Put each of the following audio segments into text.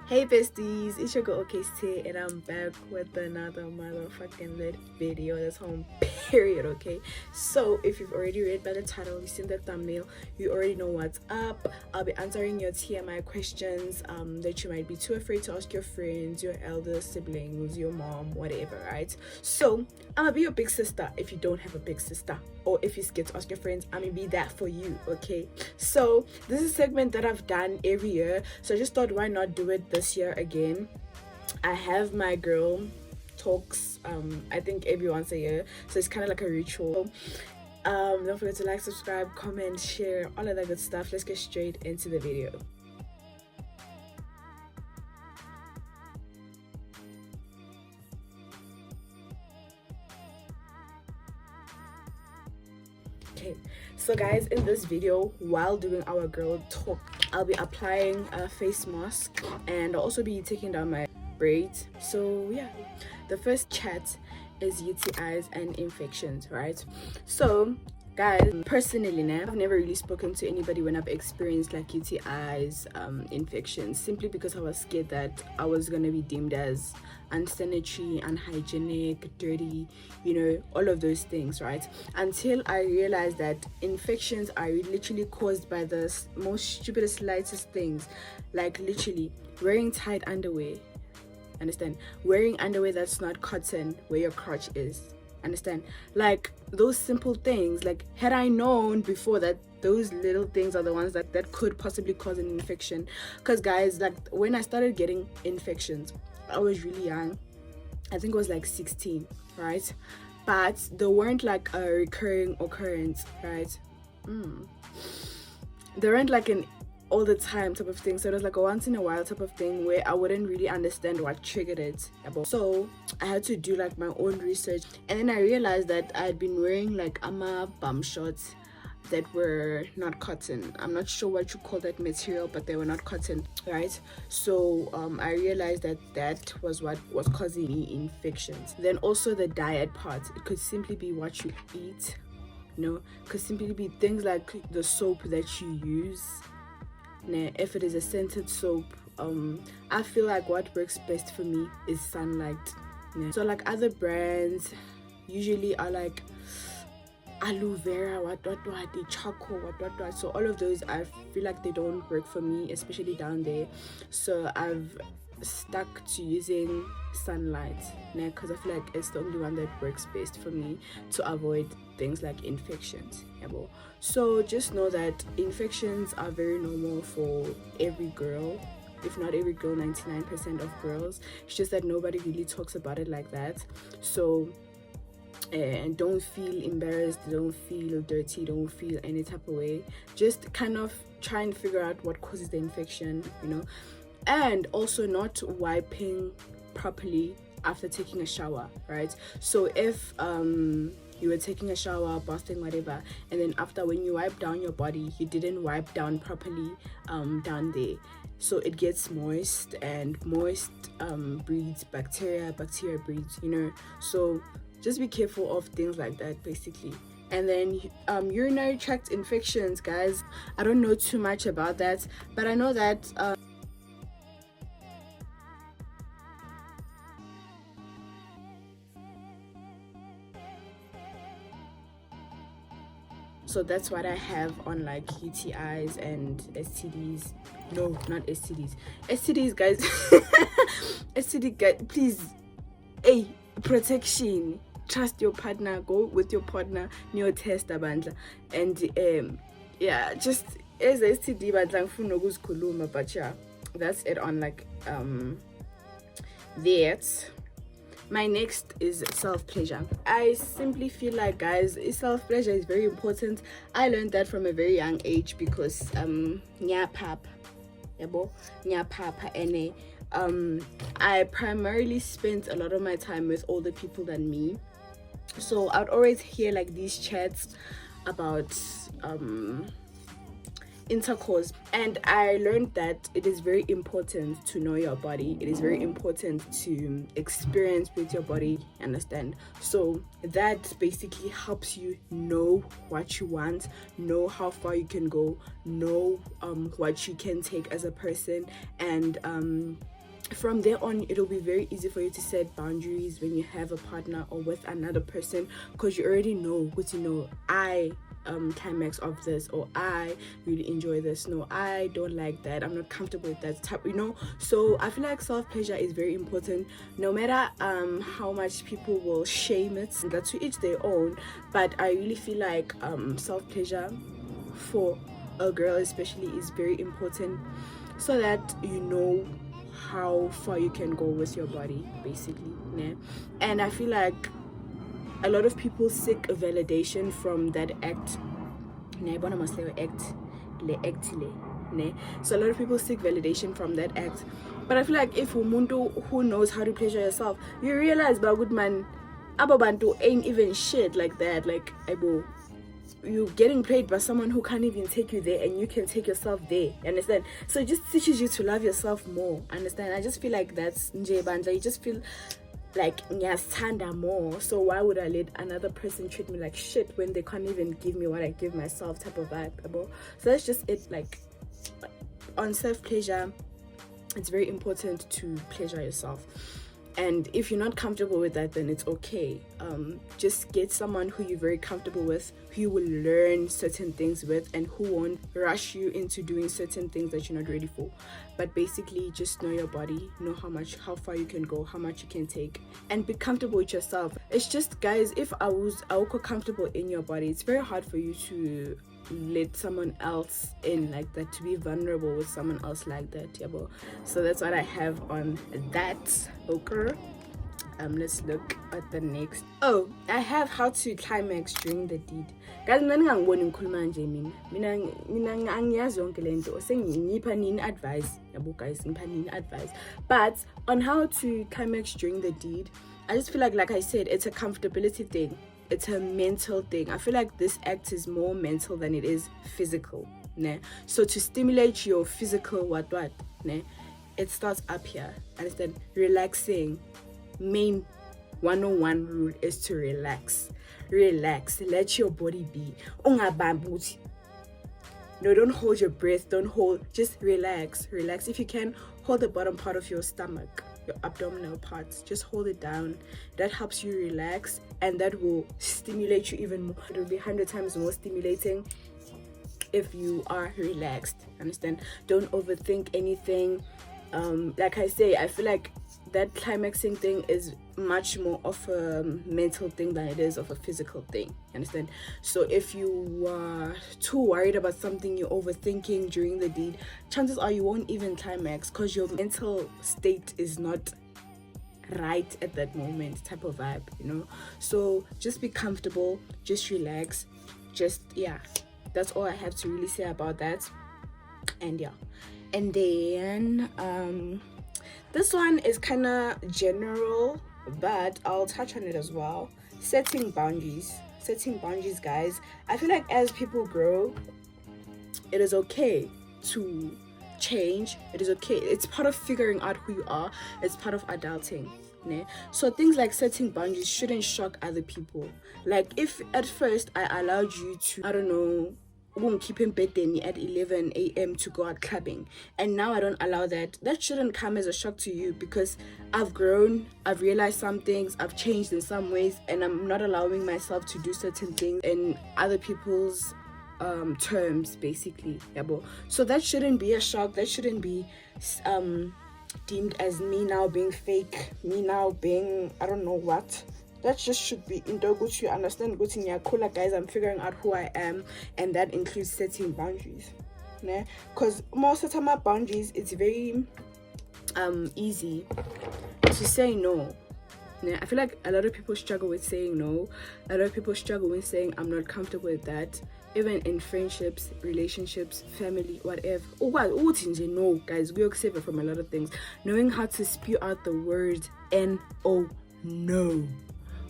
Hey besties, it's your girl Ok.sthe and I'm back with another motherfucking lit video. That's home period. Okay, so if you've already read by the title, you've seen the thumbnail, you already know what's up. I'll be answering your TMI questions that you might be too afraid to ask your friends, your elder siblings, your mom, whatever, right? So I'm gonna be your big sister if you don't have a big sister, or if you're scared to ask your friends, I'm gonna be that for you. Okay, so this is a segment that I've done every year, so I just thought, why not do it this year again? I have my girl talks I think every once a year, so it's kind of like a ritual. Don't forget to like, subscribe, comment, share, all of that good stuff. Let's get straight into the video. Okay, so guys, in this video, while doing our girl talk, I'll be applying a face mask and I'll also be taking down my braids. So yeah, the first chat is UTIs and infections, right? So guys, personally now, I've never really spoken to anybody when I've experienced like UTIs, infections, simply because I was scared that I was gonna be deemed as unsanitary, unhygienic, dirty, you know, all of those things, right? Until I realized that infections are literally caused by the most stupidest, lightest things, like literally wearing tight underwear. Understand? Wearing underwear that's not cotton where your crotch is. Understand? Like those simple things. Like, had I known before that those little things are the ones that could possibly cause an infection, because guys, like when I started getting infections, I was really young. I think it was like 16, right? But they weren't like a recurring occurrence, right? They weren't like an all the time type of thing, so it was like a once in a while type of thing where I wouldn't really understand what triggered it. So I had to do like my own research, and then I realized that I had been wearing like bum shorts that were not cotton. I'm not sure what you call that material, but they were not cotton, right? So I realized that was what was causing me infections. Then also the diet part, it could simply be what you eat, you know, could simply be things like the soap that you use. If it is a scented soap, I feel like what works best for me is sunlight. So like other brands usually are like aloe vera, the charcoal, so all of those I feel like they don't work for me, especially down there. So I've stuck to using sunlight because I feel like it's the only one that works best for me to avoid things like infections. So just know that infections are very normal for every girl, if not every girl, 99% of girls. It's just that nobody really talks about it like that. So and don't feel embarrassed, don't feel dirty, don't feel any type of way. Just kind of try and figure out what causes the infection, you know. And also not wiping properly after taking a shower, right? So if you were taking a shower, bathing, whatever, and then after, when you wipe down your body, you didn't wipe down properly down there, so it gets moist, and moist breeds bacteria breeds, you know. So just be careful of things like that, basically. And then urinary tract infections, guys, I don't know too much about that, but I know that so that's what I have on like UTIs and STDs. No, not STDs. STDs, guys. STD, guys, please. Hey, protection. Trust your partner. Go with your partner. Near test abandla. And yeah, just as STD, but yeah, that's it on like that. My next is self-pleasure. I simply feel like, guys, self-pleasure is very important. I learned that from a very young age because and I primarily spent a lot of my time with older people than me. So I'd always hear like these chats about intercourse, and I learned that it is very important to know your body. It is very important to experience with your body, understand? So that basically helps you know what you want, know how far you can go, know what you can take as a person, and from there on, it'll be very easy for you to set boundaries when you have a partner or with another person, because you already know what you know. I climax of this, or I really enjoy this. No, I don't like that. I'm not comfortable with that type, So I feel like self-pleasure is very important, no matter how much people will shame it. That's to each their own. But I really feel like self-pleasure for a girl especially is very important, so that you know how far you can go with your body, basically. Yeah. And I feel like a lot of people seek a validation from that act. So a lot of people seek validation from that act. But I feel like if umuntu who knows how to pleasure yourself, you realize, but good man, ababantu ain't even shit like that. Like, you're getting played by someone who can't even take you there, and you can take yourself there. You understand? So it just teaches you to love yourself more. Understand? I just feel like that's nje bandla. You just feel like ngiyasithanda more. So why would I let another person treat me like shit when they can't even give me what I give myself, type of vibe. So that's just it. Like, on self-pleasure, it's very important to pleasure yourself. And if you're not comfortable with that, then it's okay. Just get someone who you're very comfortable with, who you will learn certain things with, and who won't rush you into doing certain things that you're not ready for. But basically, just know your body, know how far you can go, how much you can take, and be comfortable with yourself. It's just, guys, if I was comfortable in your body, it's very hard for you to let someone else in like that, to be vulnerable with someone else like that. Yeah, so that's what I have on that. Okay, let's look at the next. Oh, I have how to climax during the deed. Guys, mina ngikhuluma nje mina angiyazi yonke lento, sengipha nini advice. Yabo guys, ngipha nini advice. But on how to climax during the deed, I just feel like I said, it's a comfortability thing. It's a mental thing. I feel like this act is more mental than it is physical. Ne? So to stimulate your physical ne? It starts up here. Understand? Relaxing. Main 101 rule is to relax. Relax. Let your body be. Ungabambuthi. No, don't hold your breath. Just relax. Relax. If you can, hold the bottom part of your stomach, your abdominal parts. Just hold it down. That helps you relax, and that will stimulate you even more. It will be 100 times more stimulating if you are relaxed. Understand? Don't overthink anything. Like I say, I feel like that climaxing thing is much more of a mental thing than it is of a physical thing. Understand? So if you are too worried about something, you're overthinking during the deed, chances are you won't even climax, because your mental state is not right at that moment, type of vibe. So just be comfortable, just relax, that's all I have to really say about that. And then this one is kind of general, but I'll touch on it as well. Setting boundaries, guys. I feel like as people grow, it is okay to change. It is okay. It's part of figuring out who you are. It's part of adulting. Ne? So things like setting boundaries shouldn't shock other people. Like, if at first I allowed you to, I don't know, keep him bedtime at 11 a.m. to go out clubbing, and now I don't allow that shouldn't come as a shock to you, because I've grown, I've realized some things, I've changed in some ways, and I'm not allowing myself to do certain things in other people's terms, basically. So that shouldn't be a shock. That shouldn't be deemed as me now being fake, me now being I don't know what. That just should be into good. You understand good in your cooler, guys. I'm figuring out who I am, and that includes setting boundaries. Because most of the time, boundaries, it's very easy to say no. I feel like a lot of people struggle with saying no. A lot of people struggle with saying I'm not comfortable with that. Even in friendships, relationships, family, whatever. No, guys, we are saved from a lot of things. Knowing how to spew out the word N-O, no,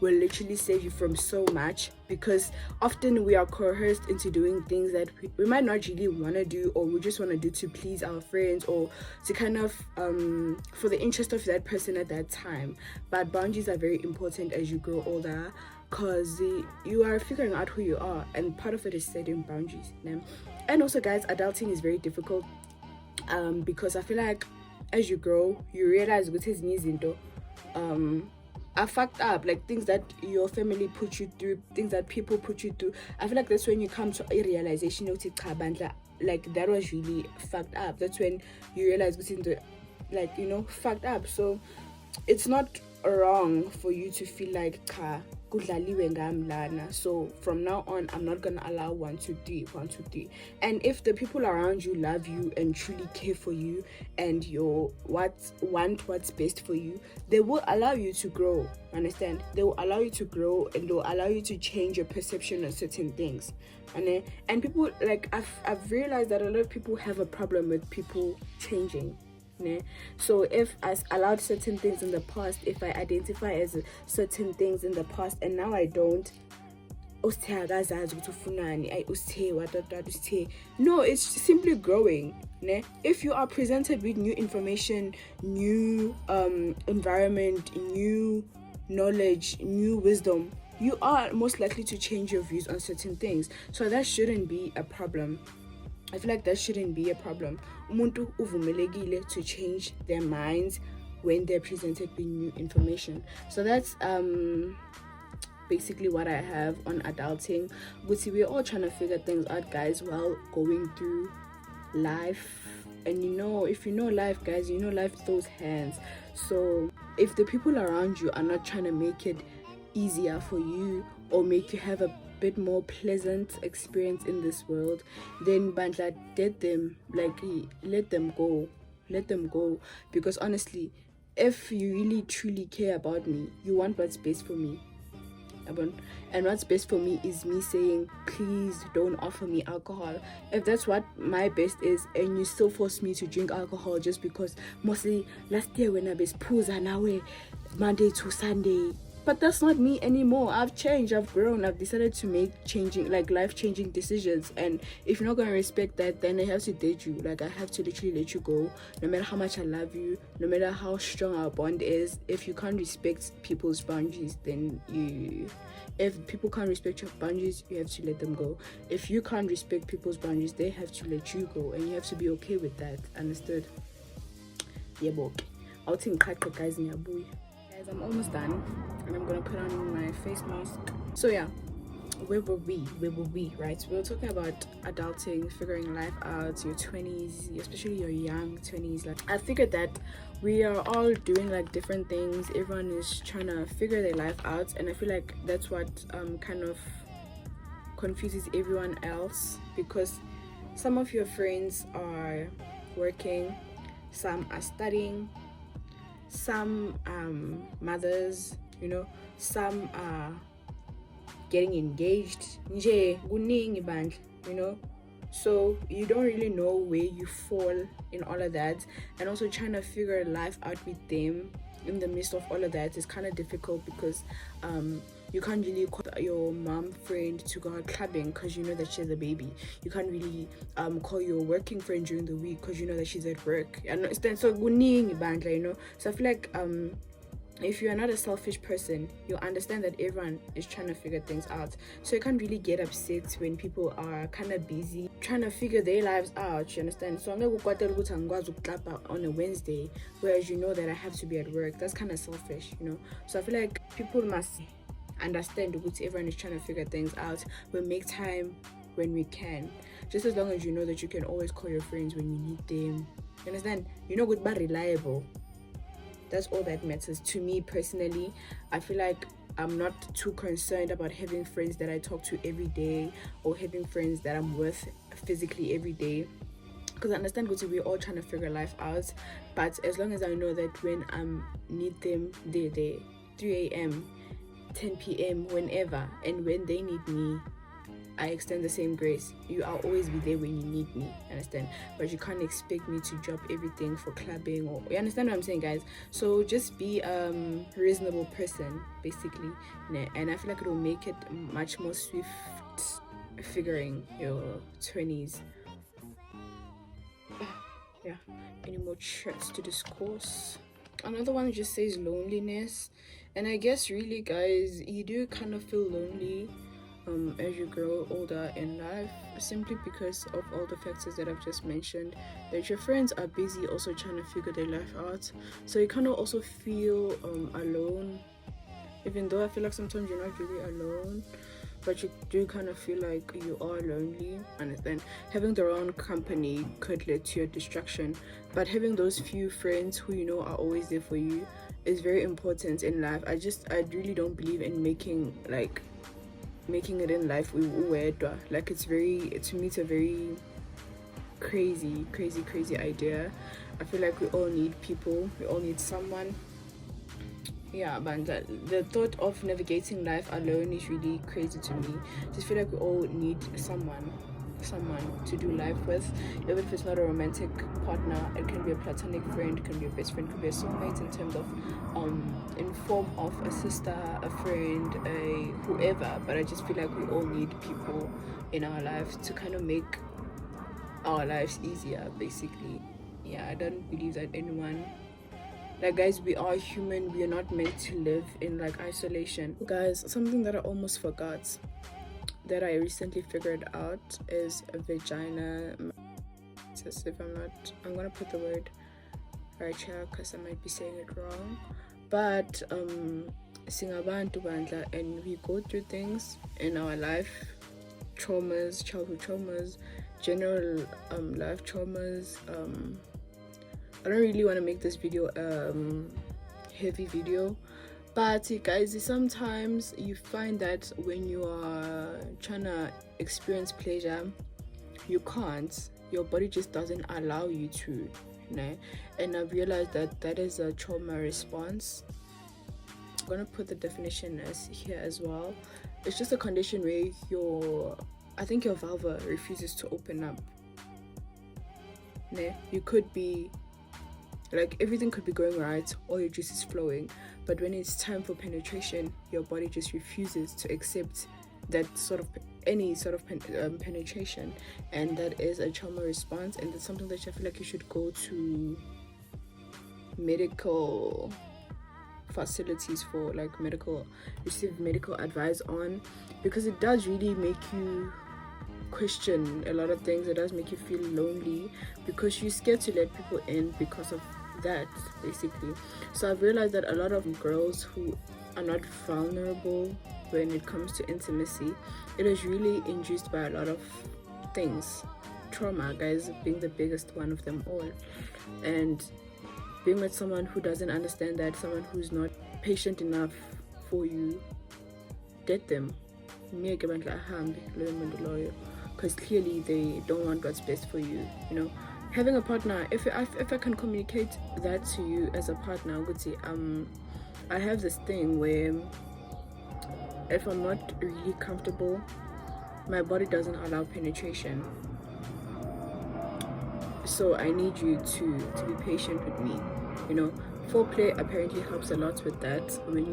will literally save you from so much, because often we are coerced into doing things that we might not really want to do, or we just want to do to please our friends, or to kind of for the interest of that person at that time. But boundaries are very important as you grow older, because you are figuring out who you are, and part of it is setting boundaries. And also, guys, adulting is very difficult, because I feel like as you grow, you realize with his knees into are fucked up, like things that your family put you through, things that people put you through. I feel like that's when you come to a realization of like that was really fucked up. That's when you realize within the, like, you know, fucked up. So it's not wrong for you to feel like cha kudlaliwe ngamlana, so from now on I'm not gonna allow 1 2 3 1 2 3. And if the people around you love you and truly care for you and what's best for you, they will allow you to grow. Understand? They will allow you to grow, and they'll allow you to change your perception of certain things. And people, like, I've realized that a lot of people have a problem with people changing. So if I allowed certain things in the past, if I identify as certain things in the past and now I don't, no, it's simply growing. If you are presented with new information, new environment, new knowledge, new wisdom, you are most likely to change your views on certain things. So that shouldn't be a problem. I feel like that shouldn't be a problem. Umuntu uvumelekile to change their minds when they're presented with new information. So that's basically what I have on adulting. But we're all trying to figure things out, guys, while going through life. And you know, if you know life, guys, you know life throws hands. So if the people around you are not trying to make it easier for you or make you have a bit more pleasant experience in this world, then bandla, let them go. Because honestly, if you really truly care about me, you want what's best for me. And what's best for me is me saying, please don't offer me alcohol. If that's what my best is, and you still force me to drink alcohol just because mostly last year when I was pooza now Monday to Sunday. But that's not me anymore. I've changed, I've grown, I've decided to make life-changing decisions. And if you're not going to respect that, then I have to date you. Like, I have to literally let you go. No matter how much I love you, no matter how strong our bond is, if you can't respect people's boundaries, then if people can't respect your boundaries, you have to let them go. If you can't respect people's boundaries, they have to let you go. And you have to be okay with that. Understood? Yeah, but I'll think guys in your boy. I'm almost done and I'm gonna put on my face mask. So yeah, where were we, right? We were talking about adulting, figuring life out, your 20s, especially your young 20s. Like, I figured that we are all doing like different things. Everyone is trying to figure their life out, and I feel like that's what kind of confuses everyone else, because some of your friends are working, some are studying, some mothers, you know, some are getting engaged, you know, so you don't really know where you fall in all of that. And also trying to figure life out with them in the midst of all of that is kind of difficult, because you can't really call your mom friend to go out clubbing because you know that she has a baby. You can't really call your working friend during the week because you know that she's at work. I understand. So you know. So I feel like if you're not a selfish person, you'll understand that everyone is trying to figure things out. So you can't really get upset when people are kind of busy trying to figure their lives out, you understand? So I'm going to on a Wednesday, whereas you know that I have to be at work. That's kind of selfish, you know? So I feel like people must understand that everyone is trying to figure things out. We'll make time when we can, just as long as you know that you can always call your friends when you need them. You understand? You know, good but reliable. That's all that matters to me personally. I feel like I'm not too concerned about having friends that I talk to every day or having friends that I'm with physically every day, because I understand we're all trying to figure life out. But as long as I know that when I need them, they're there, 3 a.m, 10 p.m, whenever, and when they need me, I extend the same grace. I'll always be there when you need me, understand? But you can't expect me to drop everything for clubbing, or you understand what I'm saying, guys? So just be a reasonable person, basically, and I feel like it will make it much more swift figuring your 20s. Yeah, any more chats to discourse? Another one just says loneliness, and I guess really, guys, you do kind of feel lonely as you grow older in life, simply because of all the factors that I've just mentioned, that your friends are busy also trying to figure their life out, so you kind of also feel alone, even though I feel like sometimes you're not really alone, but you do kind of feel like you are lonely. And then having the wrong company could lead to your distraction, but having those few friends who you know are always there for you is very important in life. I really don't believe in making it in life like it's a very crazy idea. I feel like we all need people, we all need someone. Yeah, but the thought of navigating life alone is really crazy to me. Just feel like we all need someone to do life with, even if it's not a romantic partner. It can be a platonic friend, it can be a best friend, it can be a soulmate, in terms of in form of a sister, a friend, a whoever. But I just feel like we all need people in our lives to kind of make our lives easier, basically. Yeah, I don't believe that anyone, like, guys, we are human, we are not meant to live in like isolation. Guys, something that I almost forgot that I recently figured out is a vagina. As if I'm gonna put the word right here because I might be saying it wrong, but singabantu bandla, and we go through things in our life, traumas, childhood traumas, general life traumas. I don't really want to make this video heavy video, but guys, sometimes you find that when you are trying to experience pleasure, you can't, your body just doesn't allow you to, you know. And I've realized that is a trauma response. I'm gonna put the definition as here as well. It's just a condition where your vulva refuses to open up. You could be like, everything could be going right, all your juice is flowing, but when it's time for penetration, your body just refuses to accept that any sort of penetration, and that is a trauma response. And that's something that I feel like you should go to medical facilities for, like receive medical advice on, because it does really make you question a lot of things. It does make you feel lonely because you're scared to let people in because of that, basically. So I've realized that a lot of girls who are not vulnerable when it comes to intimacy, it is really induced by a lot of things. Trauma, guys, being the biggest one of them all. And being with someone who doesn't understand that, someone who's not patient enough for you, get them, because clearly they don't want what's best for you, you know. Having a partner, if I can communicate that to you as a partner, I would say I have this thing where if I'm not really comfortable, my body doesn't allow penetration. So I need you to be patient with me, you know. Foreplay apparently helps a lot with that. When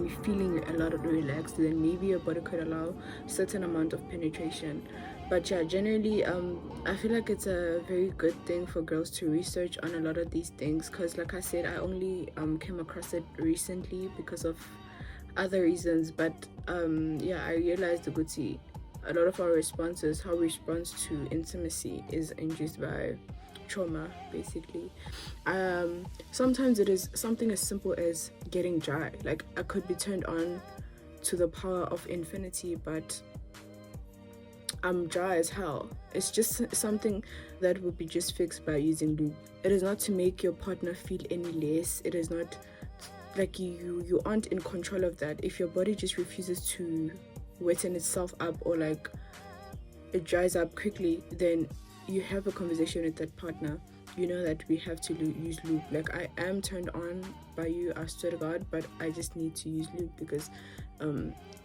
you're feeling a lot of relaxed, then maybe your body could allow certain amount of penetration. But yeah, generally I feel like it's a very good thing for girls to research on a lot of these things, because like I said, I only came across it recently because of other reasons. But yeah, I realized a lot of our responses, how we respond to intimacy, is induced by trauma, basically. Sometimes it is something as simple as getting dry. Like, I could be turned on to the power of infinity, but I'm dry as hell. It's just something that will be just fixed by using lube. It is not to make your partner feel any less. It is not like you aren't in control of that. If your body just refuses to wetten itself up, or like it dries up quickly, then you have a conversation with that partner. You know that we have to use lube. Like, I am turned on by you, I swear to God, but I just need to use lube because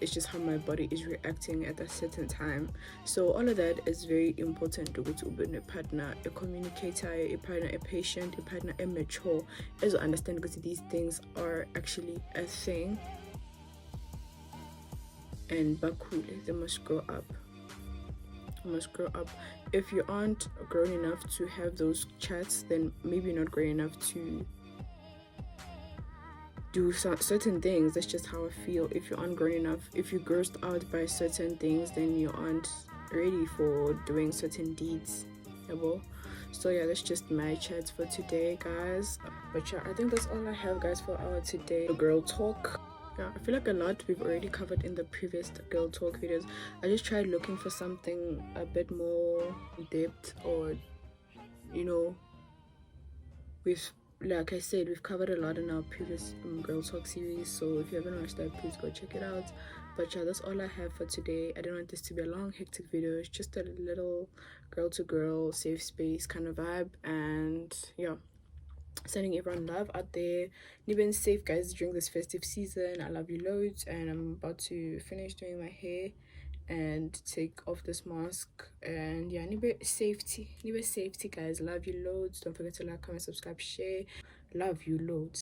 it's just how my body is reacting at a certain time. So all of that is very important to go to a partner, a communicator, a partner, a patient, a partner, a mature, as to understand, because these things are actually a thing. And bakule, they must grow up. If you aren't grown enough to have those chats, then maybe you're not grown enough to do certain things. That's just how I feel. If you aren't grown enough, if you're grossed out by certain things, then you aren't ready for doing certain deeds. So yeah, that's just my chat for today, guys. But yeah, I think that's all I have, guys, for our today girl talk. Yeah, I feel like a lot we've already covered in the previous girl talk videos. I just tried looking for something a bit more depth, or we've, like I said, we've covered a lot in our previous girl talk series. So if you haven't watched that, please go check it out. But yeah, that's all I have for today. I don't want this to be a long hectic video. It's just a little girl to girl safe space kind of vibe. And yeah, sending everyone love out there. Been safe, guys, during this festive season. I love you loads, and I'm about to finish doing my hair and take off this mask. And yeah, need safety, guys. Love you loads. Don't forget to like, comment, subscribe, share. Love you loads.